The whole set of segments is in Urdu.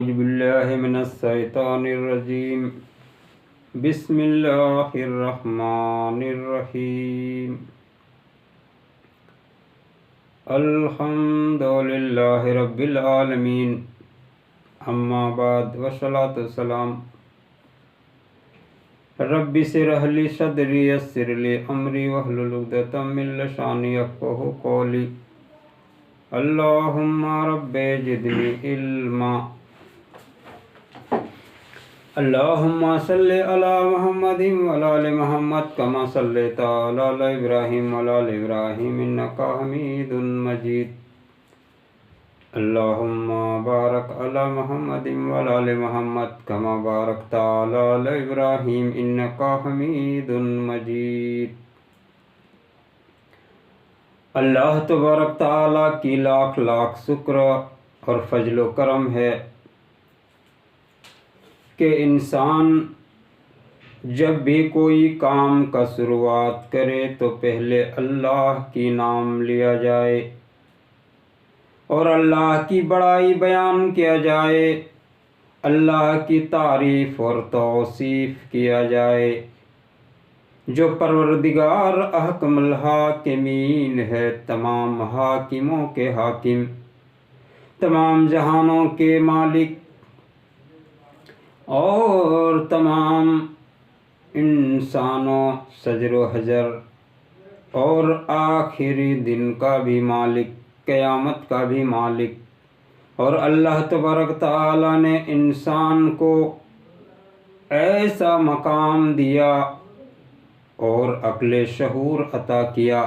أعوذ بالله من الشيطان الرجيم. بسم الله الرحمن الرحيم. الحمد لله رب العالمين. أما بعد والصلاة والسلام. رب اشرح لي صدري يسر لي أمري واحلل عقدة من لساني يفقهوا قولي. اللهم رب زدني علما. اللهم صل على محمد وعلى آل محمد كما صليت على إبراهيم وعلى آل إبراهيم إنك حميد مجيد. اللهم بارك على محمد وعلى آل محمد كما باركت على إبراهيم إنك حميد مجيد. اللہ تبارک تعالیٰ کی لاکھ لاکھ شکر اور فضل و کرم ہے کہ انسان جب بھی کوئی کام کا شروعات کرے تو پہلے اللہ کی نام لیا جائے اور اللہ کی بڑائی بیان کیا جائے، اللہ کی تعریف اور توصیف کیا جائے جو پروردگار احکم الحاکمین ہے، تمام حاکموں کے حاکم، تمام جہانوں کے مالک اور تمام انسانوں شجر و حجر اور آخری دن کا بھی مالک، قیامت کا بھی مالک. اور اللہ تبارک تعالیٰ نے انسان کو ایسا مقام دیا اور عقل شعور عطا کیا.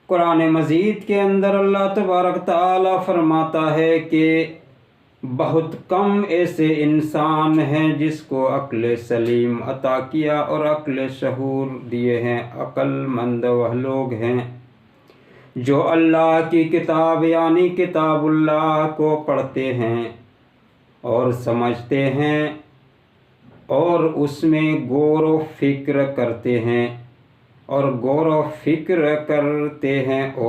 قرآن مجید کے اندر اللہ تبارک تعالیٰ فرماتا ہے کہ بہت کم ایسے انسان ہیں جس کو عقل سلیم عطا کیا اور عقل شعور دیے ہیں. عقل مند وہ لوگ ہیں جو اللہ کی کتاب یعنی کتاب اللہ کو پڑھتے ہیں اور سمجھتے ہیں اور اس میں غور و فکر کرتے ہیں اور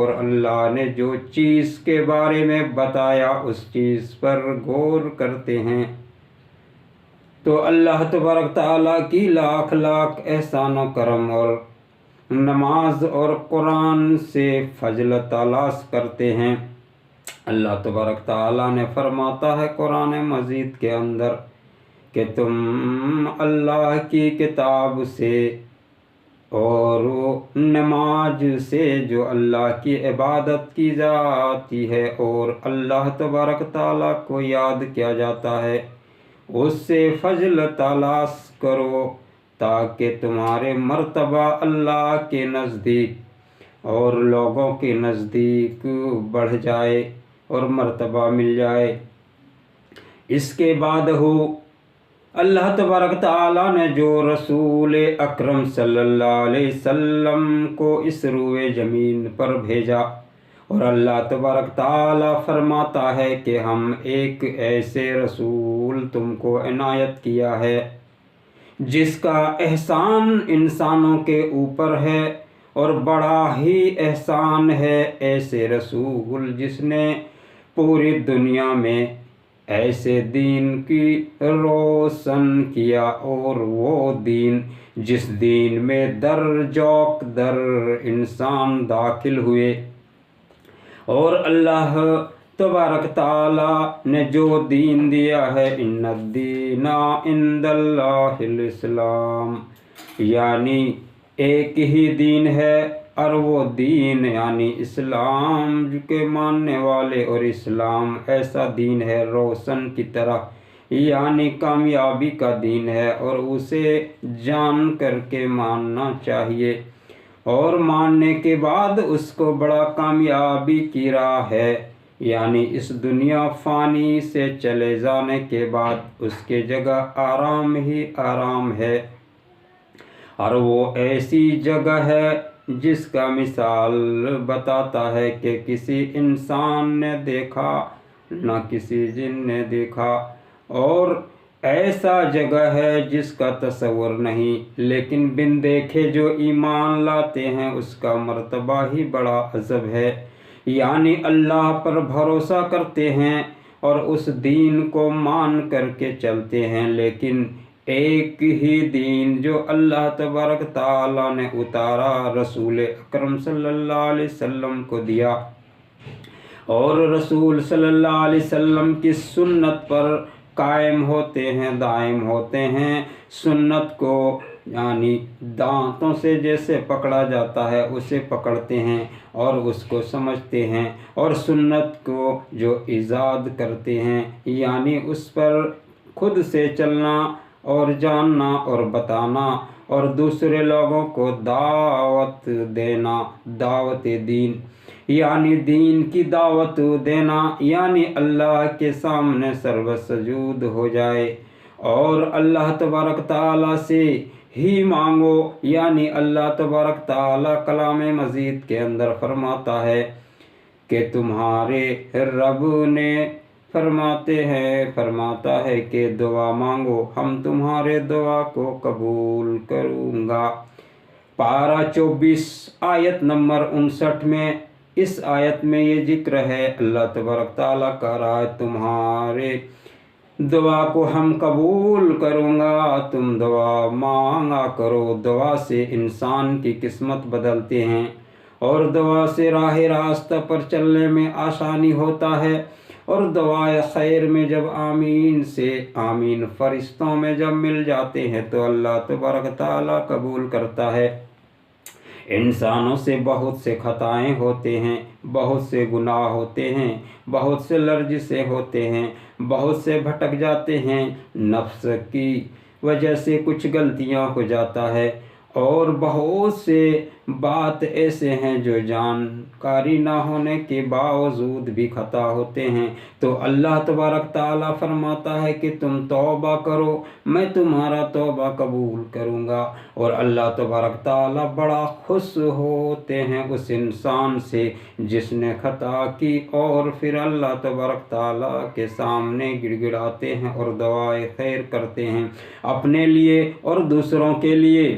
اللہ نے جو چیز کے بارے میں بتایا اس چیز پر غور کرتے ہیں. تو اللہ تبارک تعالیٰ کی لاکھ لاکھ احسان و کرم اور نماز اور قرآن سے فضل تلاش کرتے ہیں. اللہ تبارک تعالیٰ نے فرماتا ہے قرآن مجید کے اندر کہ تم اللہ کی کتاب سے اور نماز سے جو اللہ کی عبادت کی جاتی ہے اور اللہ تبارک تعالیٰ کو یاد کیا جاتا ہے اس سے فضل تلاش کرو تاکہ تمہارے مرتبہ اللہ کے نزدیک اور لوگوں کے نزدیک بڑھ جائے اور مرتبہ مل جائے. اس کے بعد اللہ تبارک تعالیٰ نے جو رسول اکرم صلی اللہ علیہ وسلم کو اس روئے زمین پر بھیجا اور اللہ تبارک تعالیٰ فرماتا ہے کہ ہم ایک ایسے رسول تم کو عنایت کیا ہے جس کا احسان انسانوں کے اوپر ہے اور بڑا ہی احسان ہے. ایسے رسول جس نے پوری دنیا میں ایسے دین کی روشن کیا اور وہ دین جس دین میں در جوق در انسان داخل ہوئے اور اللہ تبارک تعالیٰ نے جو دین دیا ہے ان الدین عند اللہ الاسلام، یعنی ایک ہی دین ہے اور وہ دین یعنی اسلام کے ماننے والے، اور اسلام ایسا دین ہے روشن کی طرح یعنی کامیابی کا دین ہے اور اسے جان کر کے ماننا چاہیے اور ماننے کے بعد اس کو بڑا کامیابی کی راہ ہے، یعنی اس دنیا فانی سے چلے جانے کے بعد اس کے جگہ آرام ہی آرام ہے. اور وہ ایسی جگہ ہے جس کا مثال بتاتا ہے کہ کسی انسان نے دیکھا نہ کسی جن نے دیکھا، اور ایسا جگہ ہے جس کا تصور نہیں، لیکن بن دیکھے جو ایمان لاتے ہیں اس کا مرتبہ ہی بڑا عجب ہے. یعنی اللہ پر بھروسہ کرتے ہیں اور اس دین کو مان کر کے چلتے ہیں، لیکن ایک ہی دین جو اللہ تبارک تعالیٰ نے اتارا، رسول اکرم صلی اللہ علیہ وسلم کو دیا، اور رسول صلی اللہ علیہ وسلم کی سنت پر قائم ہوتے ہیں، دائم ہوتے ہیں۔ سنت کو یعنی دانتوں سے جیسے پکڑا جاتا ہے اسے پکڑتے ہیں اور اس کو سمجھتے ہیں، اور سنت کو جو ایجاد کرتے ہیں یعنی اس پر خود سے چلنا اور جاننا اور بتانا اور دوسرے لوگوں کو دعوت دینا، دعوت دین یعنی دین کی دعوت دینا، یعنی اللہ کے سامنے سرو سجود ہو جائے اور اللہ تبارک تعالیٰ سے ہی مانگو، یعنی اللہ تبارک تعالیٰ کلام مجید کے اندر فرماتا ہے کہ تمہارے رب نے فرماتا ہے کہ دعا مانگو، ہم تمہارے دعا کو قبول کروں گا۔ پارہ 24 آیت نمبر 59 میں، اس آیت میں یہ ذکر ہے، اللہ تبارک تعالیٰ کہہ رہا ہے تمہارے دعا کو ہم قبول کروں گا، تم دعا مانگا کرو۔ دعا سے انسان کی قسمت بدلتے ہیں اور دعا سے راہ راستہ پر چلنے میں آسانی ہوتا ہے، اور دعائے خیر میں جب آمین سے آمین فرشتوں میں جب مل جاتے ہیں تو اللہ تبارک تعالیٰ قبول کرتا ہے۔ انسانوں سے بہت سے خطائیں ہوتے ہیں، بہت سے گناہ ہوتے ہیں، بہت سے لرزشیں ہوتے ہیں، بہت سے بھٹک جاتے ہیں، نفس کی وجہ سے کچھ غلطیاں ہو جاتا ہے، اور بہت سے بات ایسے ہیں جو جانکاری نہ ہونے کے باوجود بھی خطا ہوتے ہیں، تو اللہ تبارک تعالیٰ فرماتا ہے کہ تم توبہ کرو، میں تمہارا توبہ قبول کروں گا، اور اللہ تبارک تعالیٰ بڑا خوش ہوتے ہیں اس انسان سے جس نے خطا کی، اور پھر اللہ تبارک تعالیٰ کے سامنے گڑ گڑاتے ہیں اور دعائے خیر کرتے ہیں اپنے لیے اور دوسروں کے لیے۔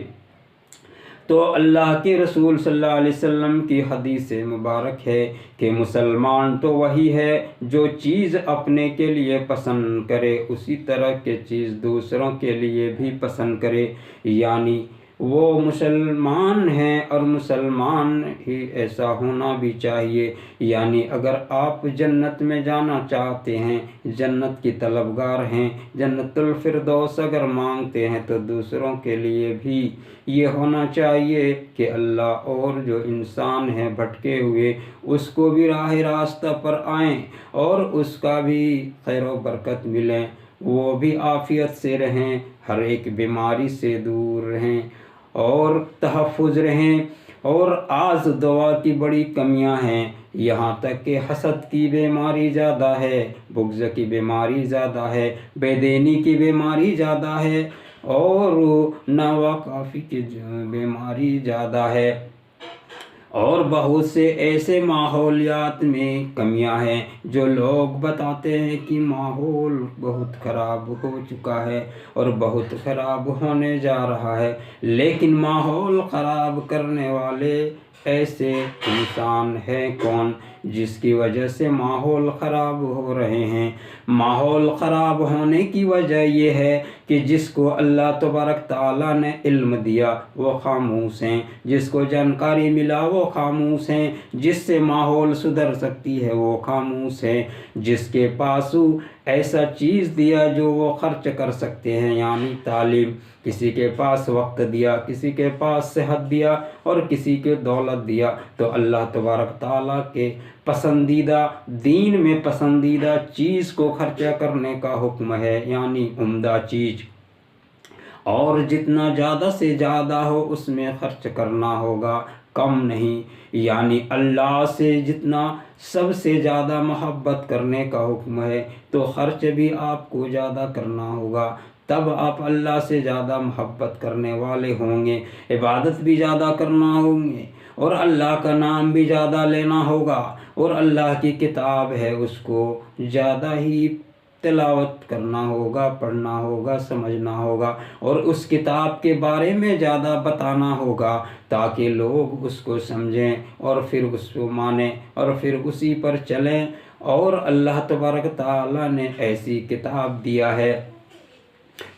تو اللہ کے رسول صلی اللہ علیہ وسلم کی حدیث مبارک ہے کہ مسلمان تو وہی ہے جو چیز اپنے کے لیے پسند کرے اسی طرح کی چیز دوسروں کے لیے بھی پسند کرے، یعنی وہ مسلمان ہیں اور مسلمان ہی ایسا ہونا بھی چاہیے۔ یعنی اگر آپ جنت میں جانا چاہتے ہیں، جنت کی طلبگار ہیں، جنت الفردوس اگر مانگتے ہیں تو دوسروں کے لیے بھی یہ ہونا چاہیے کہ اللہ اور جو انسان ہیں بھٹکے ہوئے اس کو بھی راہ راستہ پر آئیں اور اس کا بھی خیر و برکت ملیں، وہ بھی عافیت سے رہیں، ہر ایک بیماری سے دور رہیں اور تحفظ رہیں۔ اور آج دوا کی بڑی کمیاں ہیں، یہاں تک کہ حسد کی بیماری زیادہ ہے، بغض کی بیماری زیادہ ہے، بے دینی کی بیماری زیادہ ہے، اور ناواقفی کی بیماری زیادہ ہے، اور بہت سے ایسے ماحولیات میں کمیاں ہیں جو لوگ بتاتے ہیں کہ ماحول بہت خراب ہو چکا ہے اور بہت خراب ہونے جا رہا ہے، لیکن ماحول خراب کرنے والے ایسے انسان ہیں کون جس کی وجہ سے ماحول خراب ہو رہے ہیں؟ ماحول خراب ہونے کی وجہ یہ ہے کہ جس کو اللہ تبارک تعالیٰ نے علم دیا وہ خاموش ہیں، جس کو جانکاری ملا وہ خاموش ہیں، جس سے ماحول سدھر سکتی ہے وہ خاموش ہیں، جس کے پاس ایسا چیز دیا جو وہ خرچ کر سکتے ہیں یعنی تعلیم، کسی کے پاس وقت دیا، کسی کے پاس صحت دیا اور کسی کے دولت دیا، تو اللہ تبارک تعالیٰ کے پسندیدہ دین میں پسندیدہ چیز کو خرچہ کرنے کا حکم ہے، یعنی عمدہ چیز، اور جتنا زیادہ سے زیادہ ہو اس میں خرچ کرنا ہوگا، کم نہیں، یعنی اللہ سے جتنا سب سے زیادہ محبت کرنے کا حکم ہے تو خرچ بھی آپ کو زیادہ کرنا ہوگا، تب آپ اللہ سے زیادہ محبت کرنے والے ہوں گے، عبادت بھی زیادہ کرنا ہوں گے اور اللہ کا نام بھی زیادہ لینا ہوگا، اور اللہ کی کتاب ہے اس کو زیادہ ہی تلاوت کرنا ہوگا، پڑھنا ہوگا، سمجھنا ہوگا، اور اس کتاب کے بارے میں زیادہ بتانا ہوگا تاکہ لوگ اس کو سمجھیں اور پھر اس کو مانیں اور پھر اسی پر چلیں اور اللہ تبارک تعالیٰ نے ایسی کتاب دیا ہے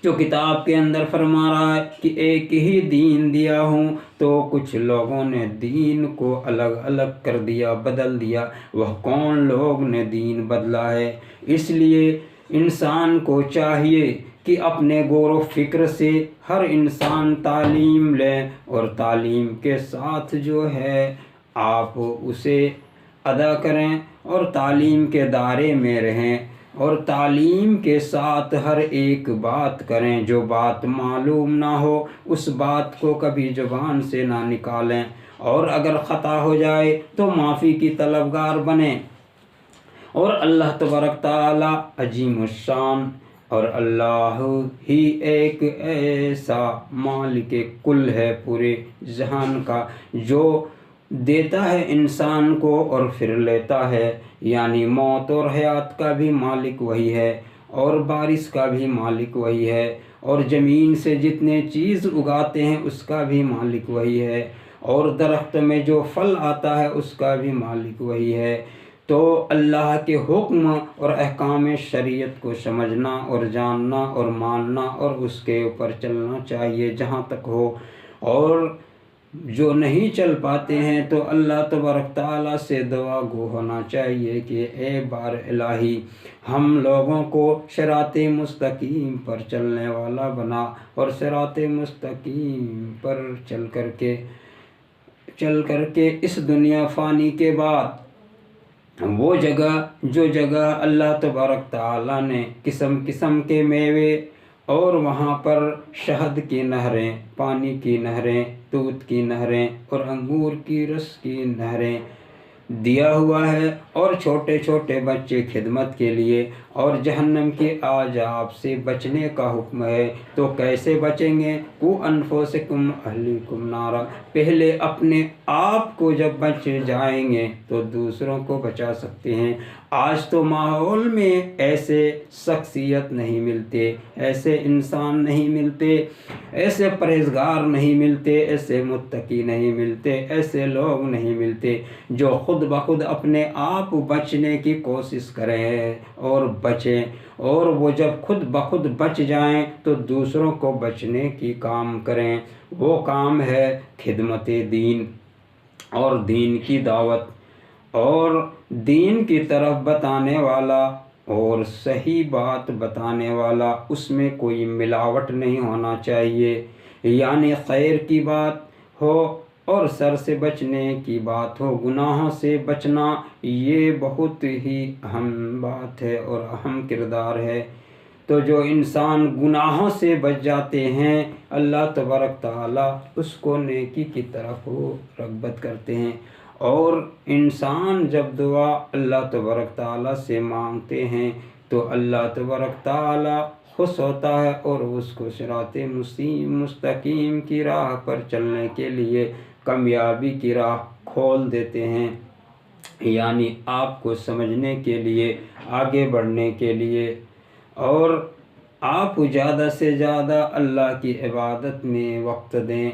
جو کتاب کے اندر فرما رہا ہے کہ ایک ہی دین دیا ہوں، تو کچھ لوگوں نے دین کو الگ الگ کر دیا، بدل دیا۔ وہ کون لوگ نے دین بدلا ہے؟ اس لیے انسان کو چاہیے کہ اپنے غور و فکر سے ہر انسان تعلیم لے، اور تعلیم کے ساتھ جو ہے آپ اسے ادا کریں، اور تعلیم کے دائرے میں رہیں، اور تعلیم کے ساتھ ہر ایک بات کریں۔ جو بات معلوم نہ ہو اس بات کو کبھی زبان سے نہ نکالیں، اور اگر خطا ہو جائے تو معافی کی طلبگار بنیں۔ اور اللہ تبارک تعالیٰ عظیم الشان، اور اللہ ہی ایک ایسا مالک کل ہے پورے جہان کا، جو دیتا ہے انسان کو اور پھر لیتا ہے، یعنی موت اور حیات کا بھی مالک وہی ہے، اور بارش کا بھی مالک وہی ہے، اور زمین سے جتنے چیز اگاتے ہیں اس کا بھی مالک وہی ہے، اور درخت میں جو پھل آتا ہے اس کا بھی مالک وہی ہے۔ تو اللہ کے حکم اور احکام شریعت کو سمجھنا اور جاننا اور ماننا، اور اس کے اوپر چلنا چاہیے جہاں تک ہو۔ اور جو نہیں چل پاتے ہیں تو اللہ تبارک تعالیٰ سے دعا گو ہونا چاہیے کہ اے بار الہی ہم لوگوں کو صراط مستقیم پر چلنے والا بنا، اور صراط مستقیم پر چل کر کے اس دنیا فانی کے بعد وہ جگہ، جو جگہ اللہ تبارک تعالیٰ نے قسم قسم کے میوے، اور وہاں پر شہد کی نہریں، پانی کی نہریں، دودھ کی نہریں اور انگور کی رس کی نہریں دیا ہوا ہے، اور چھوٹے چھوٹے بچے خدمت کے لیے، اور جہنم کے عذاب سے بچنے کا حکم ہے۔ تو کیسے بچیں گے؟ قُوْ أَنفُسَكُمْ وَأَهْلِيكُمْ نَارًا، پہلے اپنے آپ کو جب بچ جائیں گے تو دوسروں کو بچا سکتے ہیں۔ آج تو ماحول میں ایسے شخصیت نہیں ملتے، ایسے انسان نہیں ملتے، ایسے پرہیزگار نہیں ملتے، ایسے متقی نہیں ملتے، ایسے لوگ نہیں ملتے جو خود بخود اپنے آپ بچنے کی کوشش کریں اور بچیں، اور وہ جب خود بخود بچ جائیں تو دوسروں کو بچنے کی کام کریں۔ وہ کام ہے خدمت دین، اور دین کی دعوت، اور دین کی طرف بتانے والا، اور صحیح بات بتانے والا، اس میں کوئی ملاوٹ نہیں ہونا چاہیے، یعنی خیر کی بات ہو اور شر سے بچنے کی بات ہو، گناہوں سے بچنا یہ بہت ہی اہم بات ہے اور اہم کردار ہے۔ تو جو انسان گناہوں سے بچ جاتے ہیں اللہ تبارک تعالیٰ اس کو نیکی کی طرف رغبت کرتے ہیں، اور انسان جب دعا اللہ تبارک تعالیٰ سے مانگتے ہیں تو اللہ تبارک تعالیٰ خوش ہوتا ہے، اور اس کو صراط مستقیم کی راہ پر چلنے کے لیے کامیابی کی راہ کھول دیتے ہیں، یعنی آپ کو سمجھنے کے لیے، آگے بڑھنے کے لیے، اور آپ زیادہ سے زیادہ اللہ کی عبادت میں وقت دیں،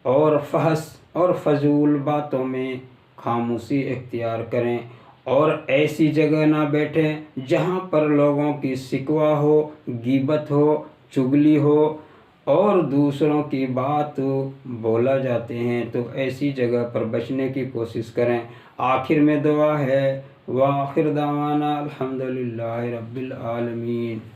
اور فحش اور فضول باتوں میں خاموشی اختیار کریں، اور ایسی جگہ نہ بیٹھیں جہاں پر لوگوں کی شکوہ ہو، غیبت ہو، چغلی ہو، اور دوسروں کی بات بولا جاتے ہیں، تو ایسی جگہ پر بچنے کی کوشش کریں۔ آخر میں دعا ہے، وآخر دعوانا الحمدللہ رب العالمین۔